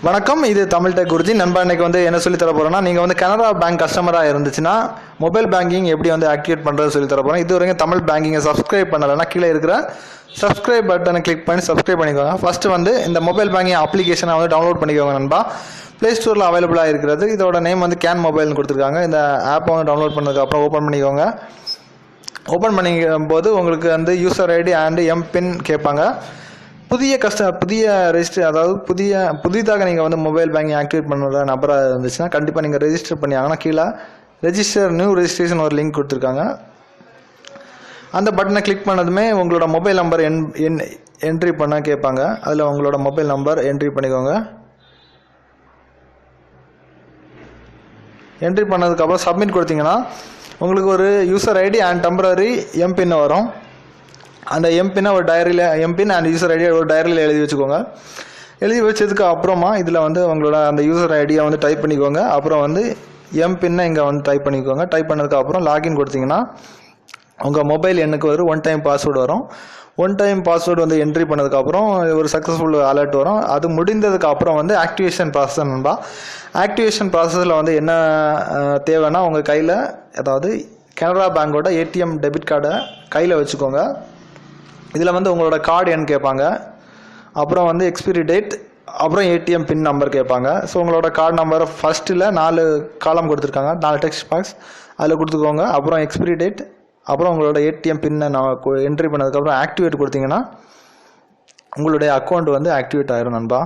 வணக்கம், இது தமிழ் டெக் குருஜி. நண்பா, இன்னைக்கு வந்து என்ன சொல்லி தர போறேன்னா, நீங்கள் வந்து கனரா பேங்க் கஸ்டமராக இருந்துச்சுன்னா மொபைல் பேங்கிங் எப்படி வந்து ஆக்டிவேட் பண்ணுறது சொல்லி தர போகிறேன். இது வரைக்கும் தமிழ் பேங்கிங்கை சப்ஸ்கிரைப் பண்ணலைன்னா கீழே இருக்கிற சப்ஸ்கிரைப் பட்டனை கிளிக் பண்ணி சப்ஸ்கிரைப் பண்ணிக்கோங்க. ஃபஸ்ட்டு வந்து இந்த மொபைல் பேங்கிங் அப்ளிகேஷனை வந்து டவுன்லோட் பண்ணிக்கோங்க நண்பா. ப்ளே ஸ்டோரில் அவைலபிளாக இருக்கிறது. இதோட நேம் வந்து கேன் மொபைல்னு கொடுத்துருக்காங்க. இந்த ஆப்பை வந்து டவுன்லோட் பண்ணதுக்கப்புறம் ஓப்பன் பண்ணிக்கோங்க. ஓப்பன் பண்ணிக்கும்போது உங்களுக்கு வந்து யூசர் ஐடி அண்டு எம்பின் கேட்பாங்க. புதிய ரெஜிஸ்டர், அதாவது புதிதாக நீங்கள் வந்து மொபைல் பேங்கிங் ஆக்டிவேட் பண்ணுற நபராக இருந்துச்சுன்னா கண்டிப்பாக நீங்கள் ரெஜிஸ்டர் பண்ணி ஆகணும். கீழே நியூ ரெஜிஸ்ட்ரேஷன் ஒரு லிங்க் கொடுத்துருக்காங்க. அந்த பட்டனை கிளிக் பண்ணதுமே உங்களோட மொபைல் நம்பர் என்ட்ரி பண்ண கேட்பாங்க. அதில் உங்களோட மொபைல் நம்பர் என்ட்ரி பண்ணிக்கோங்க. என்ட்ரி பண்ணதுக்கப்புறம் சப்மிட் கொடுத்தீங்கன்னா உங்களுக்கு ஒரு user ID and temporary MPIN வரும். அந்த எம்பினை ஒரு டைரியில், எம்பின் அண்ட் யூசர் ஐடியை ஒரு டைரியில் எழுதி வச்சுக்கோங்க. எழுதி வச்சதுக்கு அப்புறமா இதில் வந்து உங்களோட அந்த யூசர் ஐடியை வந்து டைப் பண்ணிக்கோங்க. அப்புறம் வந்து எம்பின்னை இங்கே வந்து டைப் பண்ணிக்கோங்க. டைப் பண்ணதுக்கப்புறம் லாகின் கொடுத்தீங்கன்னா உங்கள் மொபைல் எண்ணுக்கு ஒரு ஒன் டைம் பாஸ்வேர்டு வரும். ஒன் டைம் பாஸ்வேர்டு வந்து என்ட்ரி பண்ணதுக்கப்புறம் ஒரு சக்ஸஸ்ஃபுல் அலர்ட் வரும். அது முடிந்ததுக்கு அப்புறம் வந்து ஆக்டிவேஷன் ப்ராசஸ் நண்பா. ஆக்டிவேஷன் ப்ராசஸில் வந்து என்ன தேவைன்னா, உங்கள் கையில், அதாவது கனரா பேங்கோட ஏடிஎம் டெபிட் கார்டை கையில் வச்சுக்கோங்க. இதில் வந்து உங்களோட கார்டு எண் கேட்பாங்க. அப்புறம் வந்து எக்ஸ்பிரி டேட், அப்புறம் ஏடிஎம் பின் நம்பர் கேட்பாங்க. ஸோ உங்களோட கார்டு நம்பர் ஃபஸ்ட்டில் 4 காலம் கொடுத்துருக்காங்க, 4 டெக்ஸ்ட் பாக்ஸ், அதில் கொடுத்துக்கோங்க. அப்புறம் எக்ஸ்பிரி டேட், அப்புறம் உங்களோட ஏடிஎம் பின்னை என்ட்ரி பண்ணதுக்கப்புறம் ஆக்டிவேட் கொடுத்தீங்கன்னா உங்களுடைய அக்கௌண்ட் வந்து ஆக்டிவேட் ஆயிரும் நண்பா.